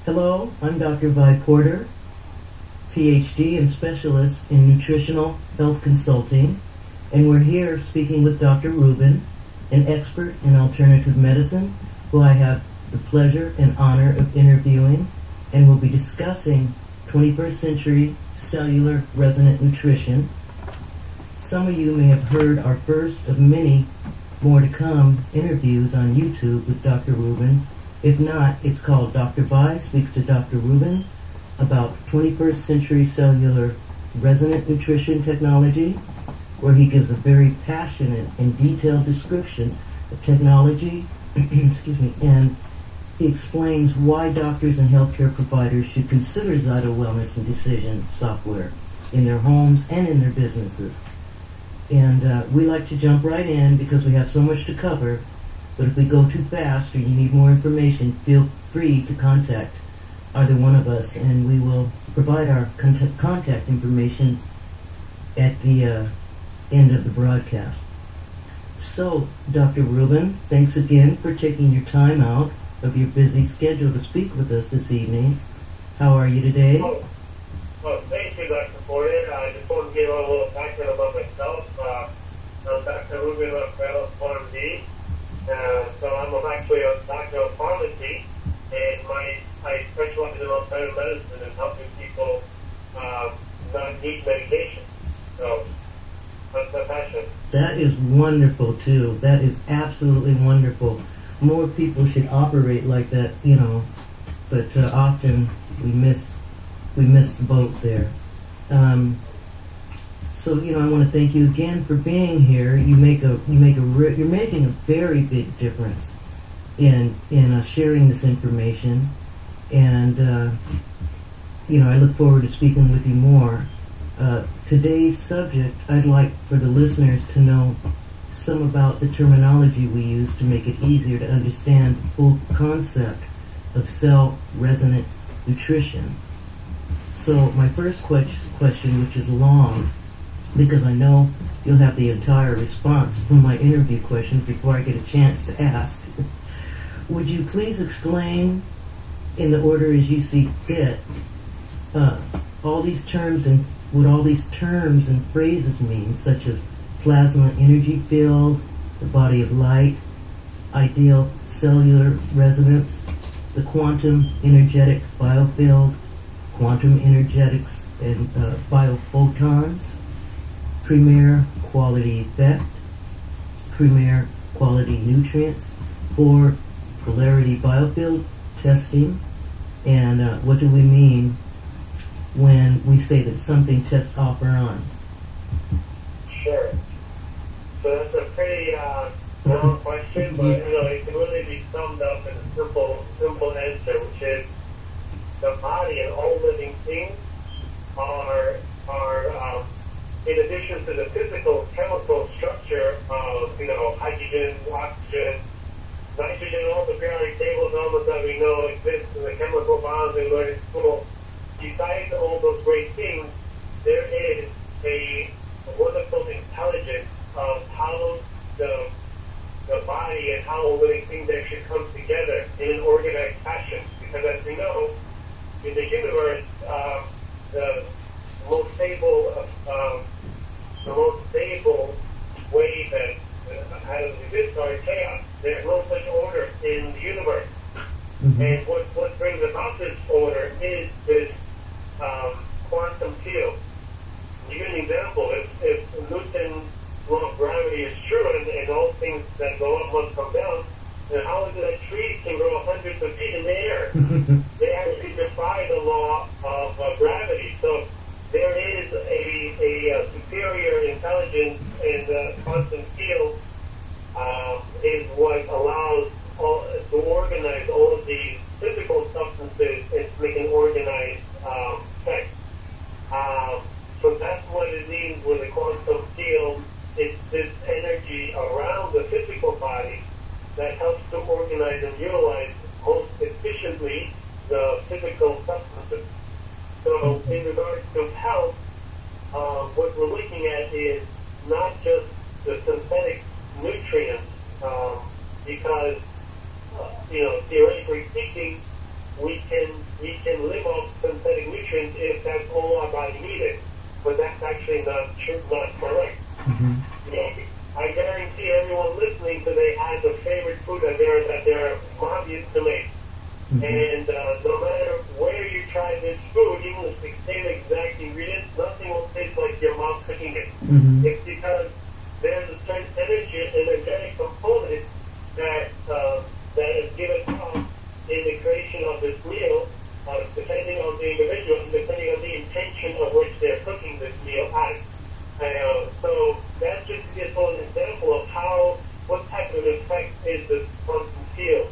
Hello, I'm Dr. Vi Porter, PhD and specialist in nutritional health consulting, and we're here speaking with Dr. Ruben, an expert in alternative medicine, who I have the pleasure and honor of interviewing, and we'll be discussing 21st century cellular resonant nutrition. Some of you may have heard our first of many more to come interviews on YouTube with Dr. Ruben. If not, it's called Dr. Vi Speaks to Dr. Ruben about 21st century cellular resonant nutrition technology, where he gives a very passionate and detailed description of technology, and he explains why doctors and healthcare providers should consider Zyto Wellness and Decision software in their homes and in their businesses. And we like to jump right in because we have so much to cover. But if we go too fast or you need more information, feel free to contact either one of us, and we will provide our contact information at the end of the broadcast. So, Dr. Ruben, thanks again for taking your time out of your busy schedule to speak with us this evening. How are you today? Well, thank you, Dr. Porter. I just want to give a little background about myself. I'm Dr. Ruben, a fellow PharmD. So I'm actually a doctor of pharmacy, and I specialize in alternative medicine and helping people not need medication. So that's my passion. That is wonderful, too. That is absolutely wonderful. More people should operate like that, but often we miss the boat there. So I want to thank you again for being here. You're making a very big difference in sharing this information, and I look forward to speaking with you more. Today's subject, I'd like for the listeners to know some about the terminology we use to make it easier to understand the full concept of cell resonant nutrition. So my first question, which is long, because I know you'll have the entire response from my interview questions before I get a chance to ask. Would you please explain, in the order as you see fit, all these terms and what all these terms and phrases mean, such as plasma energy field, the body of light, ideal cellular resonance, the quantum energetic biofield, quantum energetics and biophotons, premier quality effect, premier quality nutrients, or polarity biofield testing, and what do we mean when we say that something tests off or on? Sure. So that's a pretty long question, but it can really be summed up in a simple answer, which is the body and all living things are in addition to the physical chemical structure of hydrogen, oxygen, nitrogen, all the periodic table elements that we know exist in the chemical bonds we learn in school. Besides all those great things, there is a wonderful intelligence of how the body and how all living things actually come together in an organized fashion. Because as we know, in the universe, the most stable way that has exists are chaos. There's no such order in the universe. Mm-hmm. And what brings about this order is this quantum field. To give you an example, if Newton's law of gravity is true and all things that go up must come down, then how is it that trees can grow hundreds of feet in the air? They actually defy the law of gravity. So there is a superior intelligence in the quantum field is what allows to organize all of these physical substances into make an organized effect. So that's what it means with the quantum field. It's this energy around the physical body that helps to organize and utilize most efficiently the physical substances. So in regards to health, what we're looking at is not just the synthetic nutrients, because theoretically speaking, we can not correct. Mm-hmm. You know, I guarantee everyone listening today has a favorite food that their mom used to make. Mm-hmm. And no matter where you try this food, even with the same exact ingredients, nothing will taste like your mom cooking it. Mm-hmm. It's because there's a certain energetic component that is given off in the creation of this meal, depending on the individual, and depending on the intention of which they're cooking this meal at. So that's just to give an example of what type of effect is this quantum field,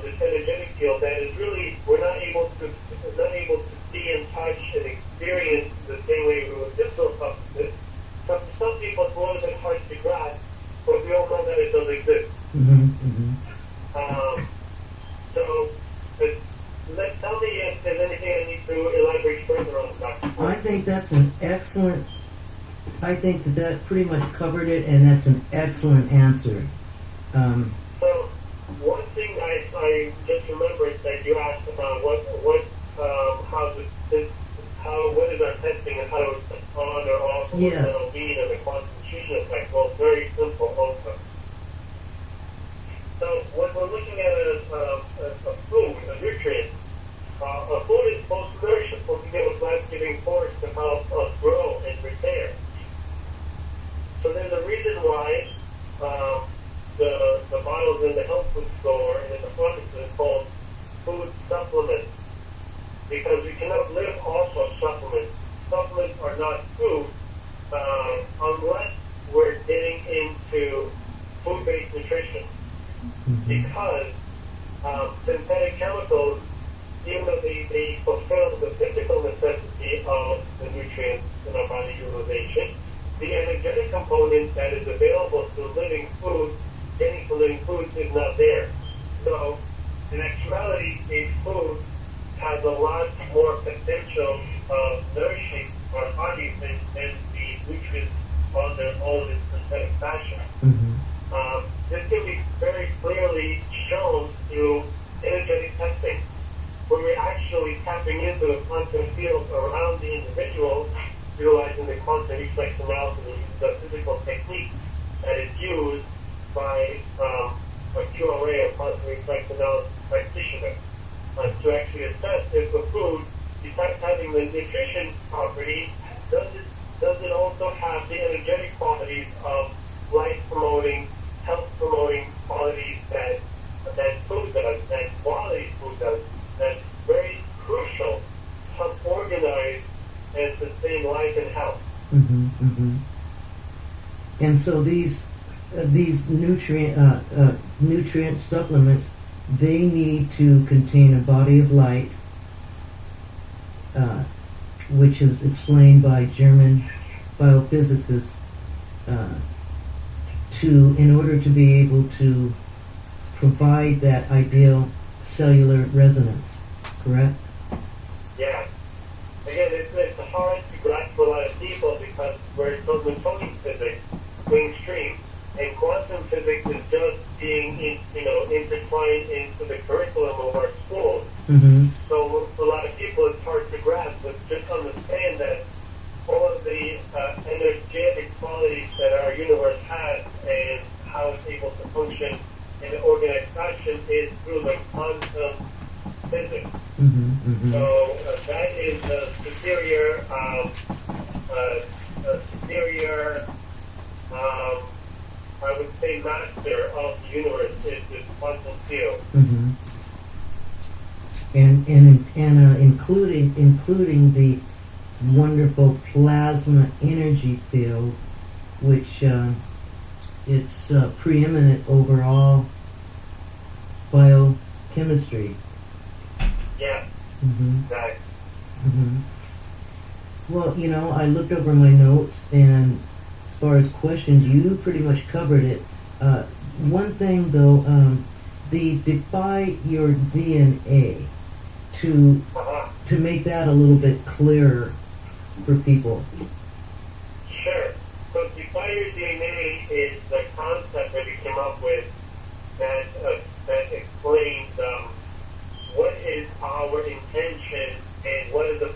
this energetic field that is really we're not able to see and touch and experience the same way we would physical substances. So for some people it's a little bit hard to grasp, but we all know that it does exist. Mm-hmm. Mm-hmm. So tell me if there's anything I need to elaborate further on, Dr. I think that's an excellent. I think that pretty much covered it, and that's an excellent answer. So one thing I just remembered that you asked about what is our testing and how to on or off Yes. well-being and the concentration effect. Well, very simple also. So when we're looking at a food, a nutrient, a food is supposed to nourish, it's supposed to give us life-giving force to help us grow and repair. So there's a reason why the bottles in the health food store and in the pharmacy are called food supplements, because we cannot live off of supplements. Supplements are not food unless we're getting into food-based nutrition, because synthetic chemicals, even though they fulfill the physical necessity of the nutrients in our body utilization, the energetic component that is available to living food, getting to living foods, is not there. So, in actuality, a food has a lot more potential of nourishing our bodies than the nutrients on their own in synthetic fashion. Mm-hmm. This can be very clearly shown through energetic testing, where we're actually tapping into the quantum field around the individual, utilizing the quantum reflex analysis, the physical technique that is used by a QRA, a quantum reflex analysis practitioner, to actually assess if the food, besides having the nutrition property, does it also have the energetic qualities of life-promoting, health-promoting qualities that food does, that quality food does, that's very crucial to help organize and sustain life and health. Mm-hmm. Mm-hmm. And so these nutrient supplements, they need to contain a body of light, which is explained by German biophysicists, in order to be able to provide that ideal cellular resonance, correct? Yeah. Again, it's hard to grasp for a lot of people because we're talking physics, mainstream, and quantum physics is just being intertwined into the curriculum of our schools. Mm-hmm. So for a lot of people, it's hard to grasp, but just understand that all of the energetic qualities that our universe has and how it's able to function in an organized fashion is through the quantum physics. Mm-hmm. Mm-hmm. So that is the superior, I would say, master of the universe is this quantum field. Mm-hmm. And including the wonderful plasma energy field, which it's preeminent over all biochemistry. Yeah. Mm-hmm. Exactly. Mm-hmm. Well, I looked over my notes, and as far as questions, you pretty much covered it. One thing, though, the defy your DNA, to make that a little bit clearer for people. Sure. So defy your DNA is the concept that we came up with that explains what is our intention and what are the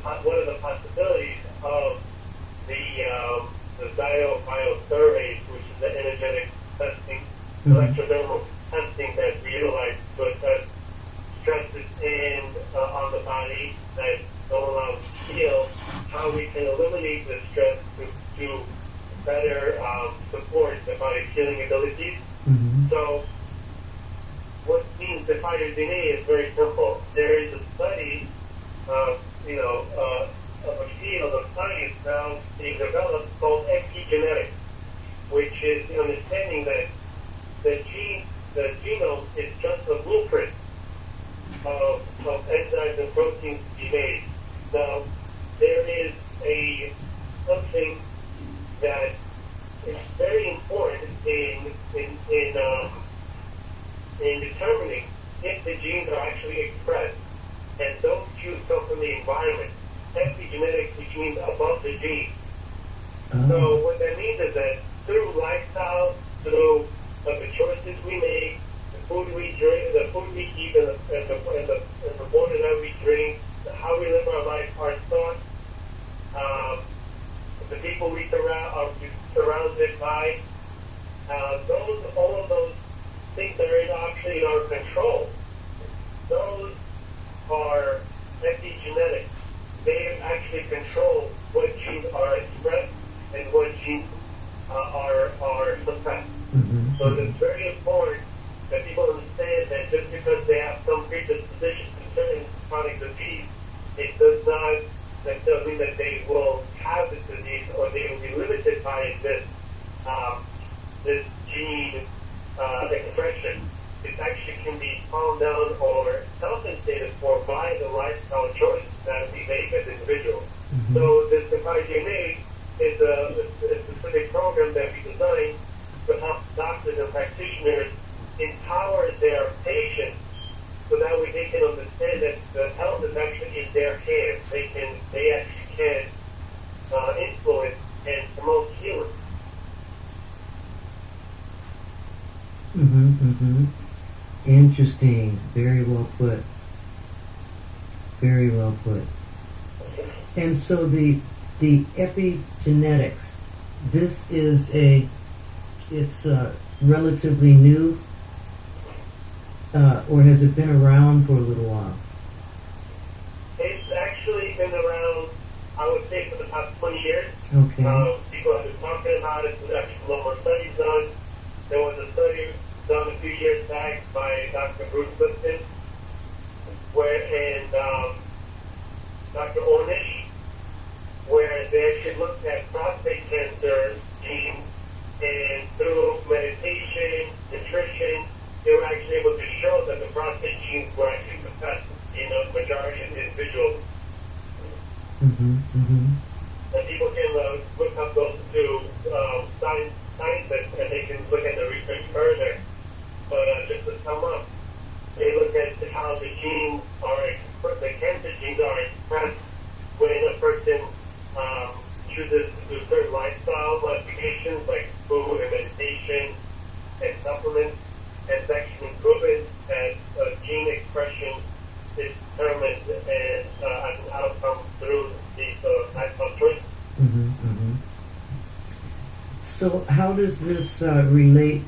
possibilities of the electrodermal testing that we utilize to assess stresses on the body that don't allow us to heal, how we can eliminate the stress to better support the body's healing abilities. So what means the fighter DNA is very simple. There is a study of a field of science now being developed called epigenetics, which is the understanding that the genome is just a blueprint of enzymes and proteins to be made. Now, there is something that is very important in determining if the genes are actually expressed, and those cues come from the environment. Epigenetics, which means above the genes. So what that means is that through lifestyle, through the choices we make, the food we drink, the food we eat, and the water that we drink, how we live our life, our thoughts, the people we are surrounded by, all of those things that are actually in our control, those are epigenetics. They actually control what genes are expressed and what genes are suppressed. So it's very important that people understand that just because they have some predisposition to certain chronic disease, it does not necessarily mean that they will have this disease or they will be limited by this gene expression. It actually can be calmed down or compensated for by the lifestyle choices that we make as individuals. So this Defy DNA is a specific program that we designed to help doctors and practitioners empower their patients so that way they can understand that the health is actually in their hands. They actually can influence and promote healing. Interesting. Very well put. Very well put. And so the epigenetics, this is it's relatively new, or has it been around for a little while? It's actually been around, I would say, for the past 20 years. Okay. People have been talking about it. There's actually a lot more studies done. There was a study done a few years back by Dr. Ruben and Dr. Ornish, where they actually looked at prostate cancer genes, and through meditation, nutrition, they were actually able to show that the prostate genes were actually suppressed in a majority of individuals. And people can look up those two scientists, and they can look at the research further. But just to sum up, they look at how the genes the cancer genes are expressed when a person chooses to do certain lifestyle modifications like food and meditation and supplements. And it's actually proven that gene expression is determined and as an outcome through these lifestyle choices. So how does this relate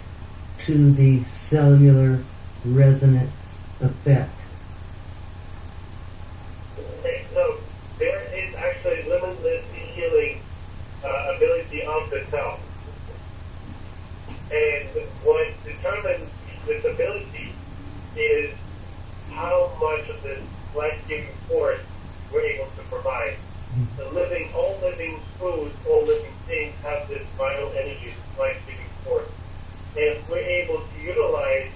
to the cellular resonant effect? Okay, so there is actually limitless healing ability of the cell. And what determines this ability is how much of this life-giving force we're able to provide. All living foods, all living things have this vital energy, this life-giving force. And if we're able to utilize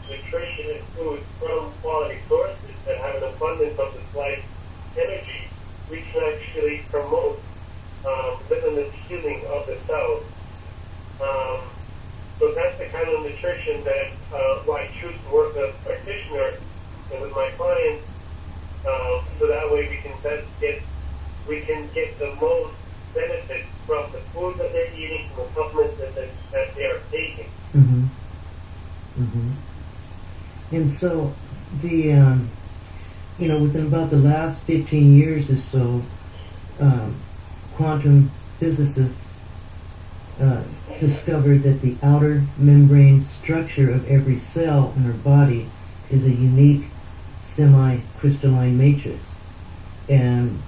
nutrition and food from quality sources that have an abundance of this life energy, we can actually promote limitless healing of the cells. So that's the kind of nutrition that I choose to work as a practitioner and with my clients, so that way we can get the most benefit from the food that they're eating, from the supplements that they are taking. And so within about the last 15 years or so, quantum physicists discovered that the outer membrane structure of every cell in our body is a unique semi-crystalline matrix. And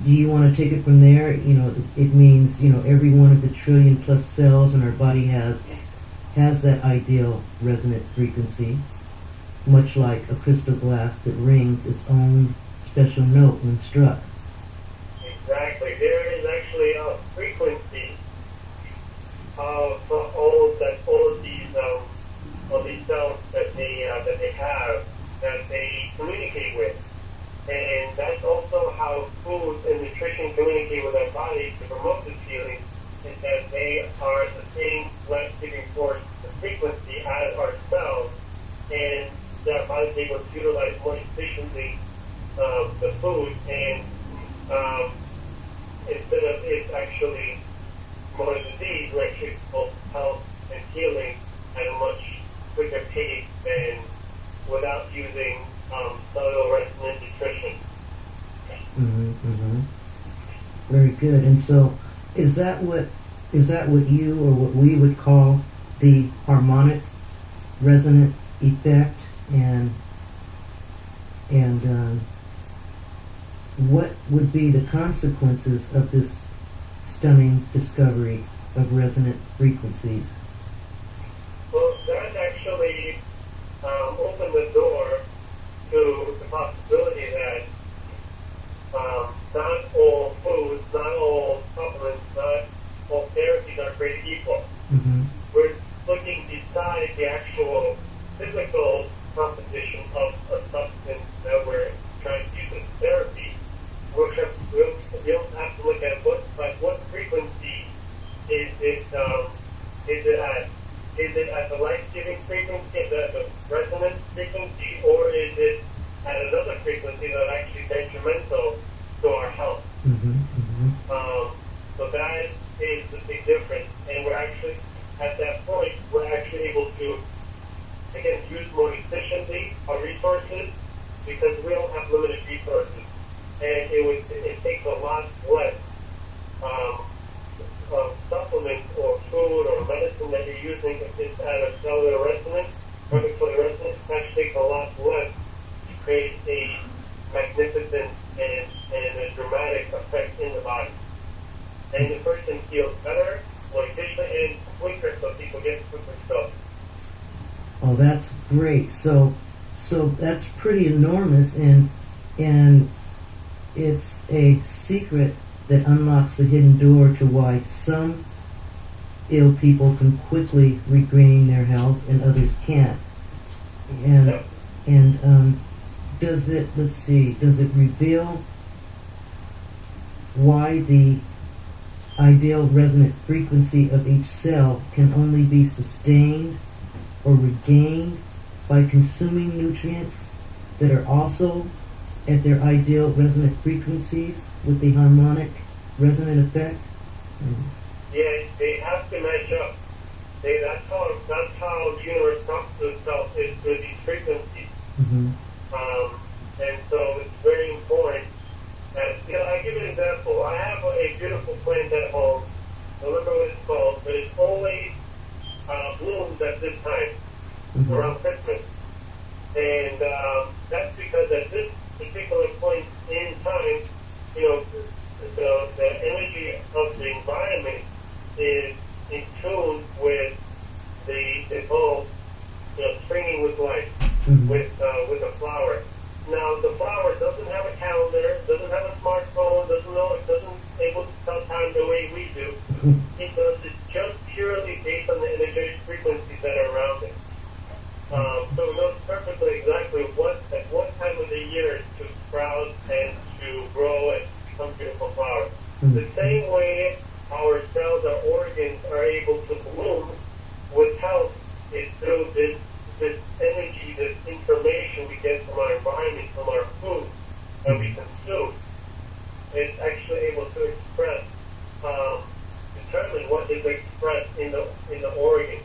do you want to take it from there? It means, every one of the trillion plus cells in our body has that ideal resonant frequency, much like a crystal glass that rings its own special note when struck. Exactly. There is actually a frequency of all of these cells that they have, that they communicate with. And that's also how food and nutrition communicate with our body to promote this healing, is that they are the same life-giving force, the frequency as our cells, and our body is able to utilize more efficiently the food, and instead of it actually more disease, we're actually both health and healing at a much quicker pace than without using cellular resonant nutrition. Very good. And so, is that what you or what we would call the harmonic resonant effect? And what would be the consequences of this stunning discovery of resonant frequencies? Well, that actually opened the door to the possibility that not all foods, not all supplements, not all therapies are created equal. We're looking beside the actual physical composition of a substance that we're trying to use as therapy. We also have to look at what frequency is it at? Is it at the life-giving frequency, is it at the resonant frequency, or is it at another frequency that's actually detrimental to our health? So that is the big difference. And we're actually, at that point, we're actually able to, again, use more efficiently our resources, because we don't have limited resources. And it takes a lot less supplement or food or medicine that you're using if it's at a cellular resonance, molecular resonance. It actually takes a lot less to create a magnificent and a dramatic effect in the body. And the person feels better, more efficient, and quicker, so people get quicker stuff. Oh, that's great. So that's pretty enormous, and it's a secret that unlocks the hidden door to why some ill people can quickly regain their health and others can't. And does it reveal why the ideal resonant frequency of each cell can only be sustained or regained by consuming nutrients that are also at their ideal resonant frequencies with the harmonic resonant effect? Yeah, they have to match up. That's how the universe talks to itself, is through these frequencies. And so it's very important. I'll give you an example. I have a beautiful plant at home. I don't remember what it's called, but it always blooms at this time, around Christmas. And that's because at this particular point in time, the energy of the environment is in tune with the bulb, springing with life, with a flower. Now, the flower doesn't have a calendar, doesn't have a smartphone, doesn't able to tell time the way we do. It does it just purely based on the energetic frequencies that are around it. So it knows perfectly exactly at what time of the year to sprout and to grow and become beautiful flowers. The same way our cells, our organs are able to bloom with health is through this energy, this information we get from our environment, from our food that we consume. It's actually able to express, determine what is expressed in the organ,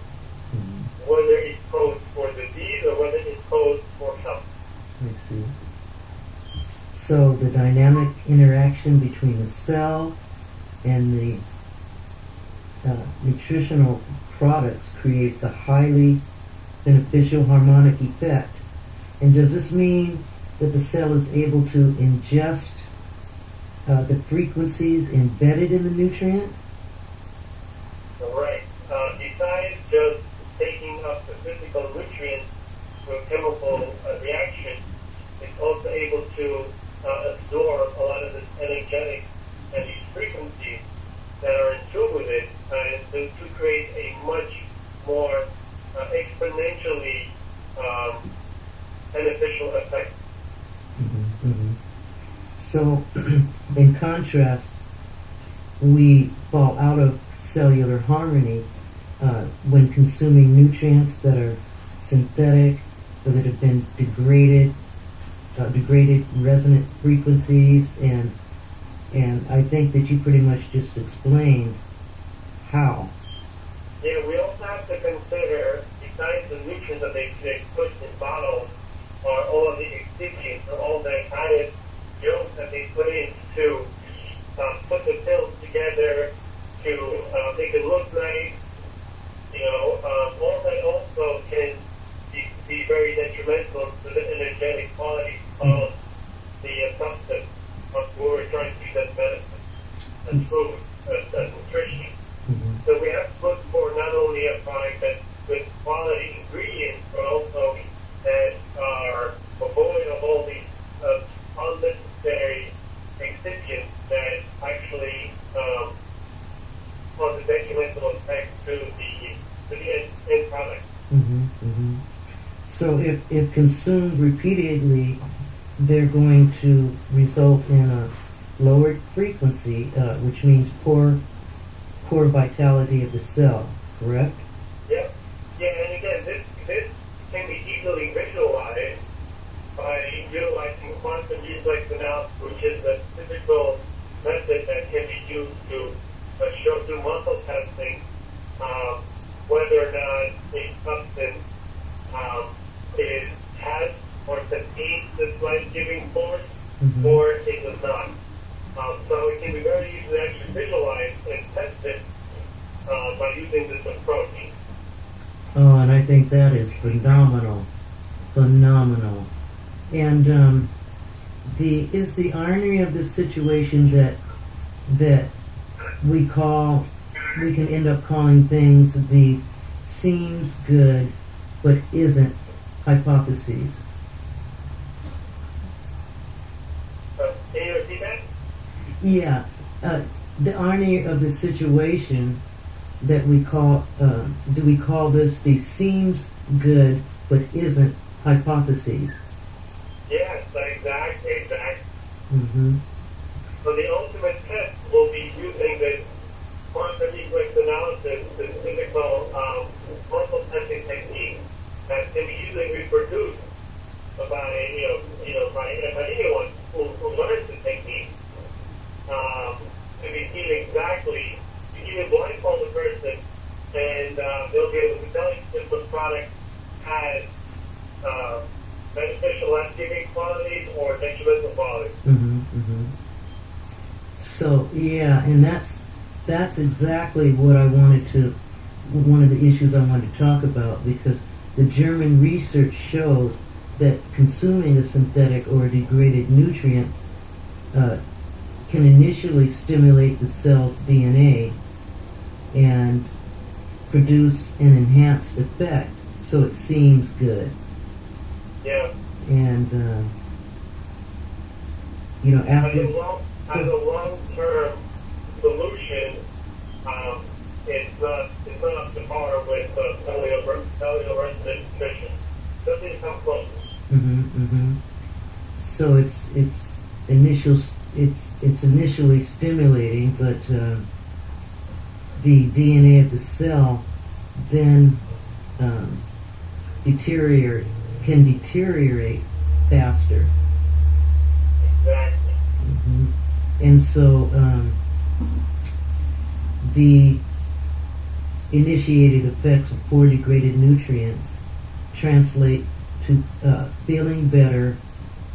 whether it's posed for disease or whether it's posed for health. I see. So the dynamic interaction between the cell and the nutritional products creates a highly beneficial harmonic effect. And does this mean that the cell is able to ingest the frequencies embedded in the nutrient? Right. Besides just taking up the physical nutrients through a chemical reaction, it's also able to absorb a lot of this energetic and these frequencies that are in tune with it, and to create a much more exponentially beneficial effect. Mm-hmm, mm-hmm. So, in contrast, we fall out of cellular harmony when consuming nutrients that are synthetic or that have been degraded resonant frequencies, and I think that you pretty much just explained how. Yeah, we also have to consider, besides the nutrients that they put in bottles, are all of the excipients, or all the added yolks that they put in to put the pills together, to make it look nice. All that also can be very detrimental to the energetic quality of the substance of what we're trying to use as medicine, as food, as nutrition. Mm-hmm. So we have to look for not only a product that's with quality ingredients, but also that are avoid of all these unnecessary excipients that actually cause a detrimental effect to the end product. Mm-hmm, mm-hmm. So if consumed repeatedly, they're going to result in a lowered frequency, which means poor vitality of the cell, correct? Yep. Yeah, and again, this can be easily visualized by utilizing quantum reflex analysis, which is a typical method that can be used to show through muscle testing whether or not a substance has or contains this life-giving force, Mm-hmm. or it does not. So it can be very easily actually visualized and tested by using this approach. Oh, and I think that is phenomenal. And is the irony of this situation that we can end up calling things the seems good but isn't hypotheses. Can you repeat that? Yeah, the irony of the situation that we call do we call this the seems good but isn't hypotheses? Yes, exactly. Mm-hmm. So the ultimate test will be using this quantum reflex analysis, this physical muscle testing technique that can be easily reproduced by by anyone who learns the technique to be seen exactly. You can even blindfold the person, and they'll be able to tell you if the product has beneficial life-giving qualities or detrimental qualities. Mm-hmm, mm-hmm. So yeah, and that's exactly what one of the issues I wanted to talk about, because the German research shows that consuming a synthetic or a degraded nutrient can initially stimulate the cell's DNA and produce an enhanced effect, so it seems good. Yeah. And after as a long-term solution, it's not up to par with cellular resonant nutrition. Doesn't come close. mm-hmm, mm-hmm. So it's initially stimulating, but the DNA of the cell then can deteriorate faster. Exactly. Mm-hmm. And so the initiated effects of poor degraded nutrients translate to feeling better,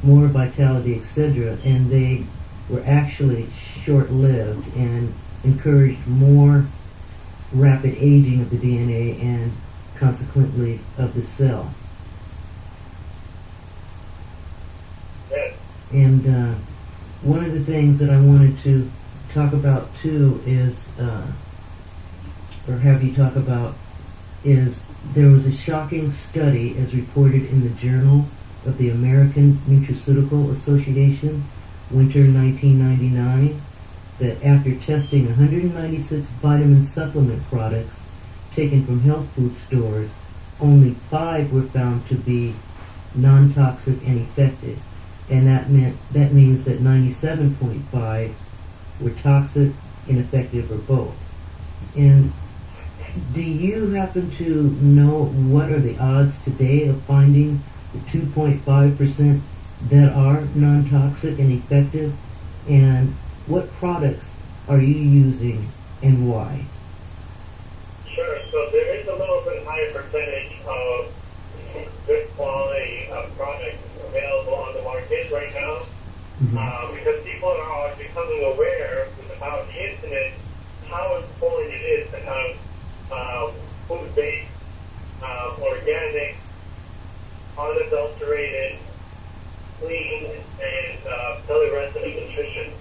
more vitality, etc., and they were actually short-lived and encouraged more rapid aging of the DNA and consequently of the cell. Yes. And one of the things that I wanted to talk about too is, or have you talk about, is there was a shocking study as reported in the Journal of the American Nutraceutical Association, winter 1999, that after testing 196 vitamin supplement products taken from health food stores, only 5 were found to be non-toxic and effective. And that means that 97.5 were toxic, ineffective, or both. And do you happen to know what are the odds today of finding the 2.5% that are non-toxic and effective? And what products are you using and why? Sure. So there is a little bit higher percentage of good quality products available on the market right now, because people are becoming aware about the internet how important it is to have food-based, organic, unadulterated, clean, and cellular-resident nutrition.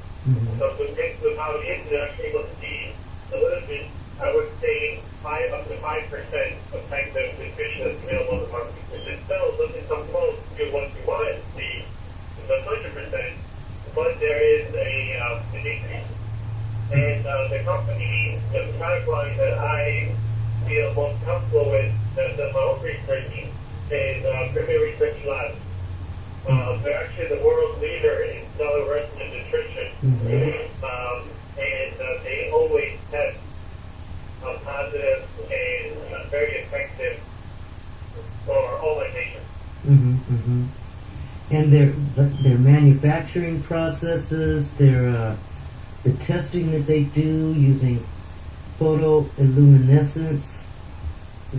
So with how the internet are able to be delivered, I would say up to 5% effective nutrition is available on the market, which is still doesn't come close to what we want it to be, the 100%, but there is an increase. And the company, the product line that I feel most comfortable with, that does my own research, is Premier Research Labs. They're actually the world leader in cellular resident nutrition, and they always test positive and very effective for all my patients. And their manufacturing processes, their the testing that they do using photoluminescence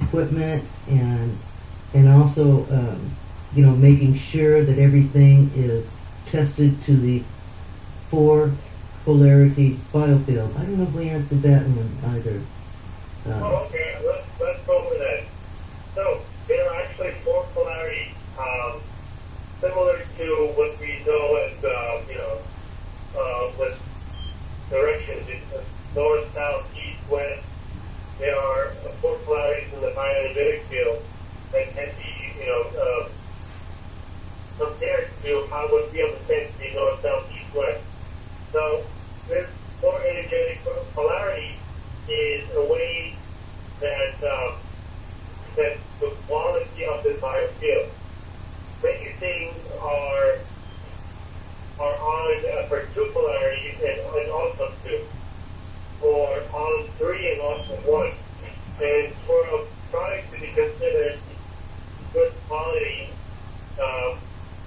equipment, and also making sure that everything is tested to the 4 polarity biofield. I don't know if we answered that one either. Okay, let's go over that. So there are actually 4 polarities, similar to what we know as with directions, north, south, east, west. There are 4 polarities in the bioenergetic field that can be compared to how what we understand to be north, south, east, west. So this 4 energetic polarity is a way that the quality of this biofield. Many things are on for 2 polarities and also 2, or on 3 and also 1. And for a product to be considered good quality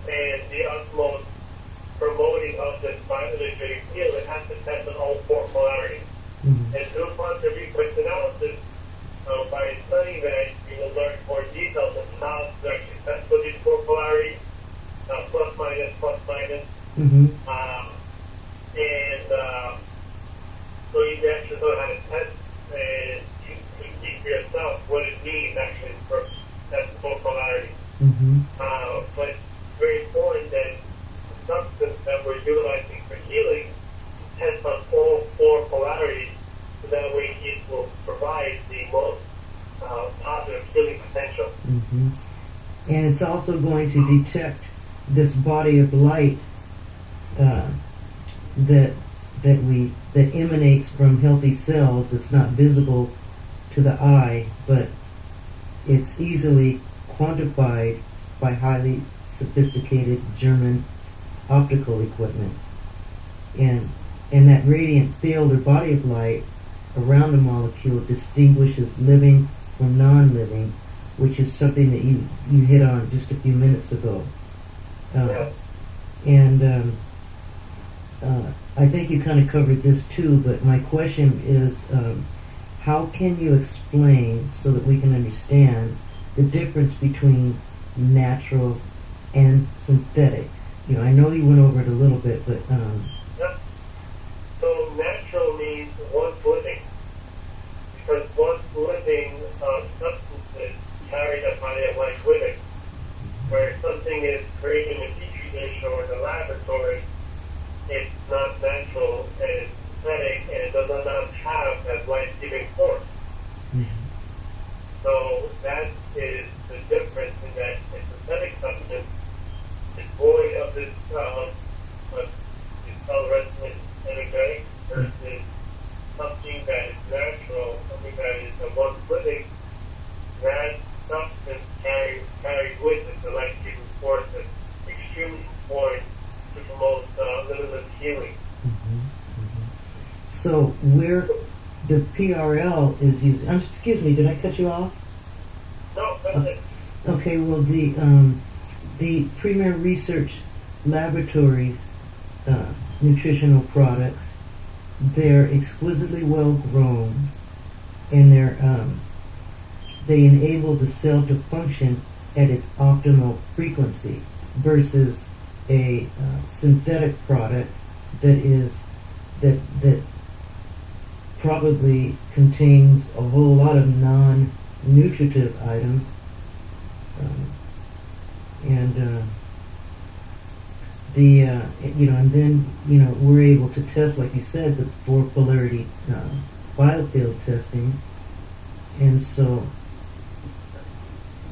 and the utmost promoting of this bioenergetic field, it has to test on all 4 polarities. And through quantum research analysis, by studying that, you will learn more details on how to actually test for these 4 polarities, plus minus, plus minus. So you can actually know how to test, and you can see for yourself what it means actually for test 4 polarities. But it's very important that the substance that we're utilizing for healing tests on all 4 polarities, so that way it will provide the most positive healing potential. And it's also going to detect this body of light that emanates from healthy cells. It's not visible to the eye, but it's easily quantified by highly sophisticated German optical equipment. And that radiant field or body of light around the molecule distinguishes living from non-living, which is something that you hit on just a few minutes ago. And I think you kind of covered this too, but my question is, how can you explain, so that we can understand, the difference between natural and synthetic? I know you went over it a little bit, but... So natural means what's living, because moving force. Mhm. So that is the difference in that a synthetic substance is void of this what is called resonant energetic versus something that is natural, something that is once living. That substance carries with it the life-giving force that's extremely important to promote limitless healing. Mhm. Mhm. So where the PRL is used, excuse me, did I cut you off? No, that's it. Okay, well the Premier Research Laboratories nutritional products, they're exquisitely well grown, and they enable the cell to function at its optimal frequency versus a synthetic product that probably contains a whole lot of non-nutritive items, and and then we're able to test, like you said, the four polarity biofield testing, and so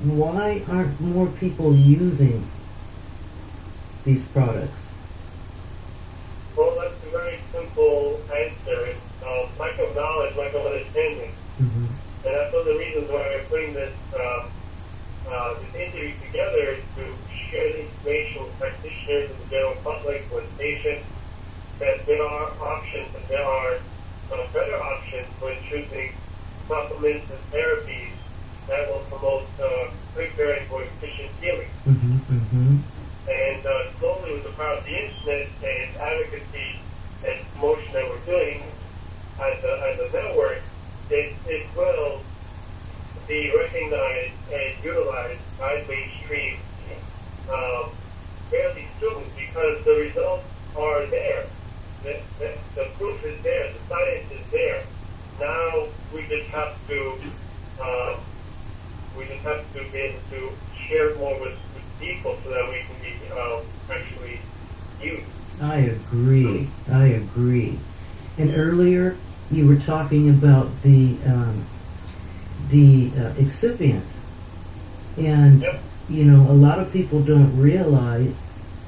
why aren't more people using these products? Well, that's a very simple answer. It's lack of knowledge, lack of understanding. Mm-hmm. And that's one of the reasons why we're putting this interview together, to share the information with practitioners and the general public, with patients, that there are options, and there are better options when choosing supplements and therapies that will promote quicker for efficient healing. Mm-hmm. Mm-hmm. And slowly, with the power of the internet and advocacy and promotion that we're doing as a network, it will be recognized and utilized by mainstream fairly soon, because the results are there. The proof is there. The science is there. Now we just have to be able to share more with people so that we can be actually used. I agree. And earlier you were talking about the excipients, and Yep. a lot of people don't realize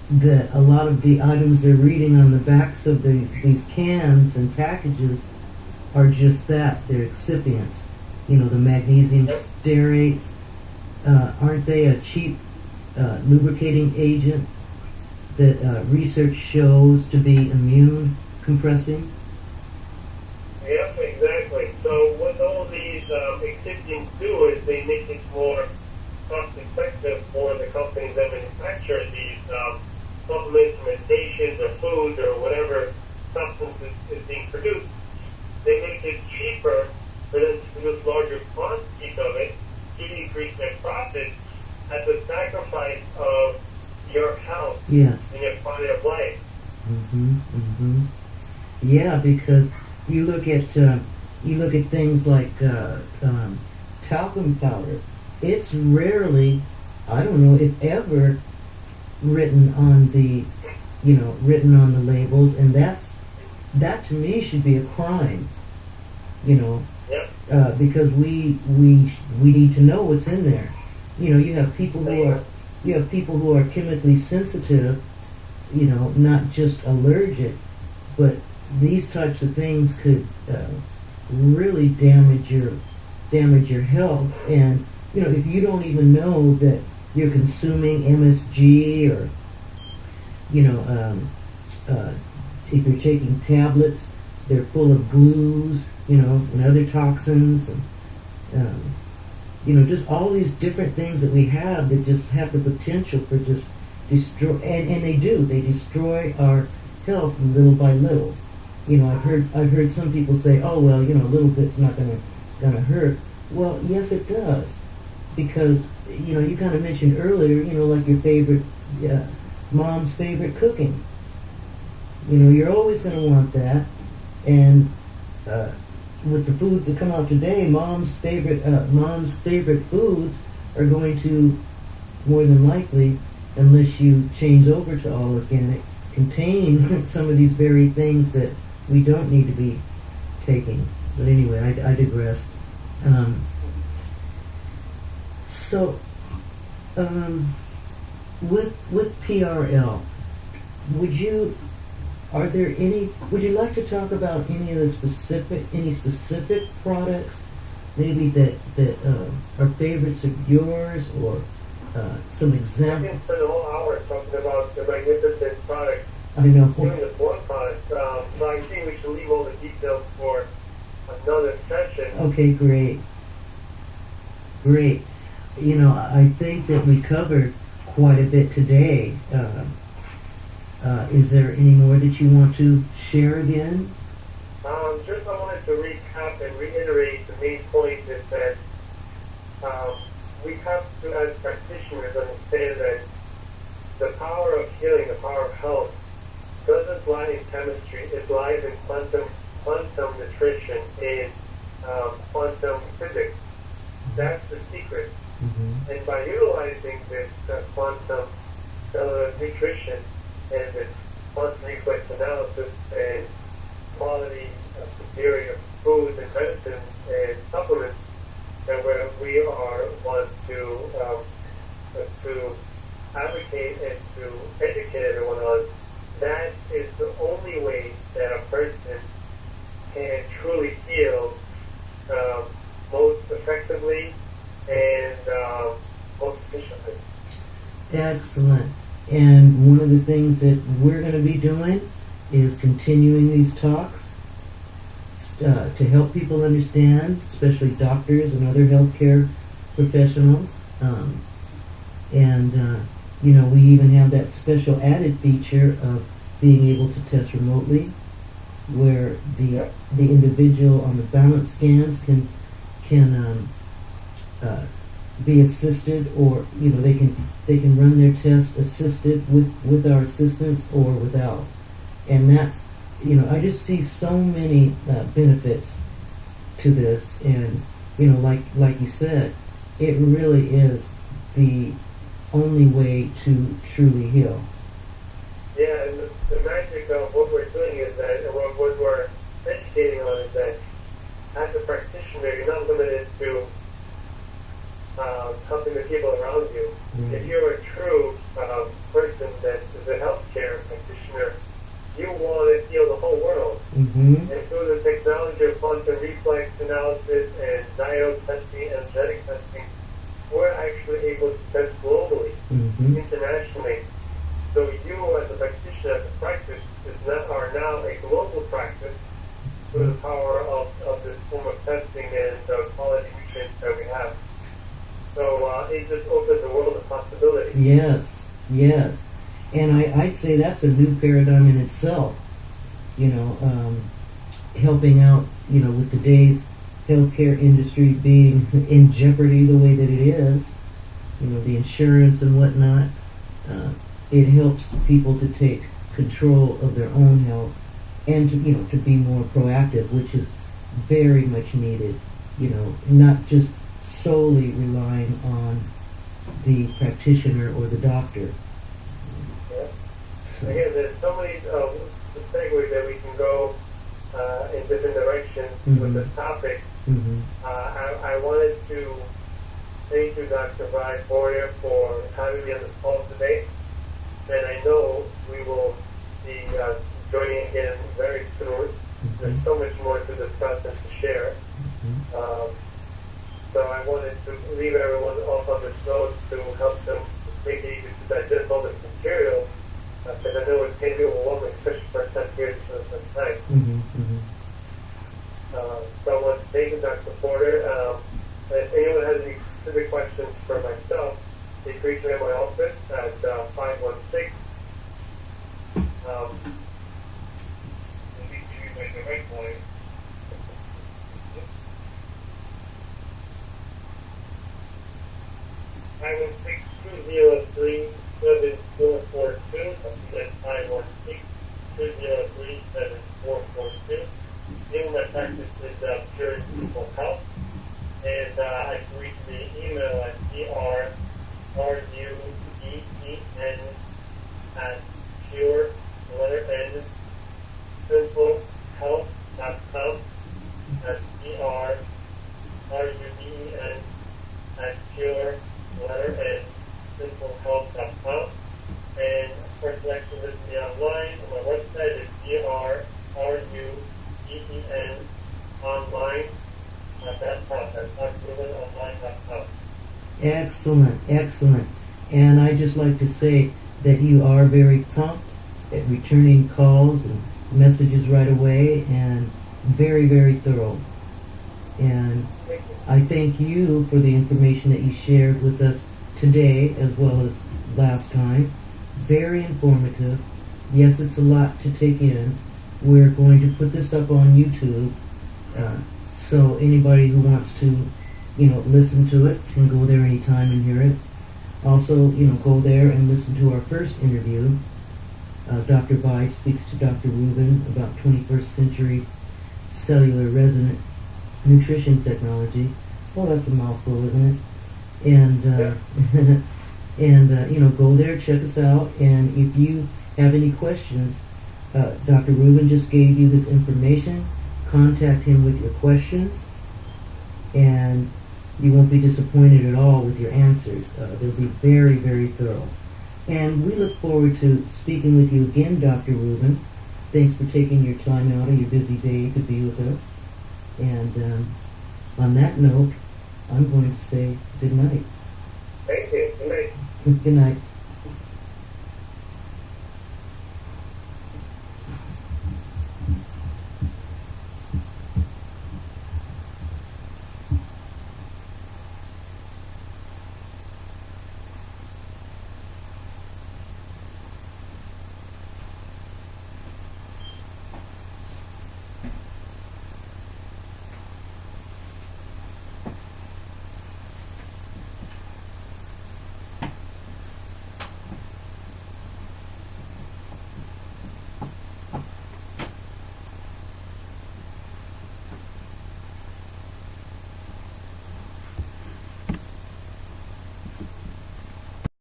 that a lot of the items they're reading on the backs of these cans and packages are just that. They're excipients. The magnesium Yep. stearates, aren't they a cheap lubricating agent that research shows to be immune compressing? Yep, exactly. So what all these excipients do is they make it more cost effective for the companies that manufacture these supplements, medications, or foods, or whatever substance is being produced. They make it cheaper for them to produce larger quantities of it to increase their profits at the sacrifice of your health Yes. and your quality of life. Mm-hmm. Mm-hmm. Yeah, because you look at things like talcum powder. It's rarely, I don't know if ever, written on the labels, and that to me should be a crime. Yep. Because we need to know what's in there. You have people who are chemically sensitive, not just allergic, but these types of things could really damage your health. And if you don't even know that you're consuming MSG, or if you're taking tablets, they're full of glues, and other toxins, and just all these different things that we have that just have the potential for just destroy, and they destroy our health little by little. I've heard some people say, oh well, a little bit's not gonna hurt. Well, yes it does, because you kind of mentioned earlier, like your favorite mom's favorite cooking. You're always going to want that, and with the foods that come out today, mom's favorite foods are going to, more than likely, unless you change over to all organic, contain some of these very things that we don't need to be taking. But anyway, I digress. So, with PRL, would you like to talk about any specific products, maybe that are favorites of yours, or some I examples? can spend a whole hour talking about the magnificent product, I know. doing the one product. So I think we should leave all the details for another session. Okay, great. Great. I think that we covered quite a bit today. Is there any more that you want to share again? Just I wanted to recap and reiterate the main point is that we have to, as practitioners, understand that the power of healing, the power of health, doesn't lie in chemistry. It lies in quantum nutrition, in quantum physics. That's the secret. Mm-hmm. And by utilizing this quantum nutrition and this quantum reflex analysis and quality superior foods and medicines and supplements, and where we are want to advocate and to educate everyone on, that is the only way that a person can truly heal most effectively and most efficiently. Excellent. And one of the things that we're going to be doing is continuing these talks to help people understand, especially doctors and other healthcare professionals. We even have that special added feature of being able to test remotely, where the individual on the balance scans can be assisted, or they can run their test assisted with our assistance or without. And that's I just see so many benefits to this, and like you said, it really is the only way to truly heal. Yeah, and the magic of what we're doing is that, and what we're educating on is that, as a practitioner, you're not limited to helping the people around you. Mm-hmm. If you're a true person that is a healthcare practitioner, you want to heal the whole world. Mm-hmm. And through the technology of quantum reflex analysis and diode testing and genetic testing, we're actually able to test globally, Mm-hmm. internationally. So you, as a practitioner, as a practice, are now a global practice through the power of this form of testing and the quality nutrients that we have. So it just opens the world of possibilities. Yes, yes. And I'd say that's a new paradigm in itself. Helping out, with today's healthcare industry being in jeopardy the way that it is, the insurance and whatnot, it helps people to take control of their own health and to be more proactive, which is very much needed. Not just solely relying on the practitioner or the doctor. Yeah. So. Again, there's so many segues that we can go in different directions Mm-hmm. with this topic. Mm-hmm. I wanted to thank you, Dr. Brian Boyer, for having me on this call today. And I know we will be joining again very soon. Mm-hmm. There's so much more to discuss and to share. Mm-hmm. So I wanted to leave everyone off on this note to help them make it easy to digest all this material, because I know it can be overwhelming, especially for time periods for the first time. Mm-hmm. Mm-hmm. So I want to thank you, Dr. Porter. If anyone has any specific questions for myself, they can reach me at my office at 516. Let me give you my direct line. 516-203-7442. That's 516-203-7442. Name of my practice is Pure and Simple Health. And I can reach me email at drru Excellent, excellent. And I just like to say that you are very prompt at returning calls and messages right away, and very, very thorough. And I thank you for the information that you shared with us today as well as last time. Very informative. Yes, it's a lot to take in. We're going to put this up on YouTube, so anybody who wants to, listen to it can go there anytime and hear it. Also, go there and listen to our first interview. Dr. Bai speaks to Dr. Ruben about 21st century cellular resonant nutrition technology. Well, that's a mouthful, isn't it? And go there, check us out, and if you have any questions, Dr. Ruben just gave you this information. Contact him with your questions, and you won't be disappointed at all with your answers. They'll be very, very thorough. And we look forward to speaking with you again, Dr. Ruben. Thanks for taking your time out of your busy day to be with us. And on that note, I'm going to say good night. Thank you. Good night. Good night.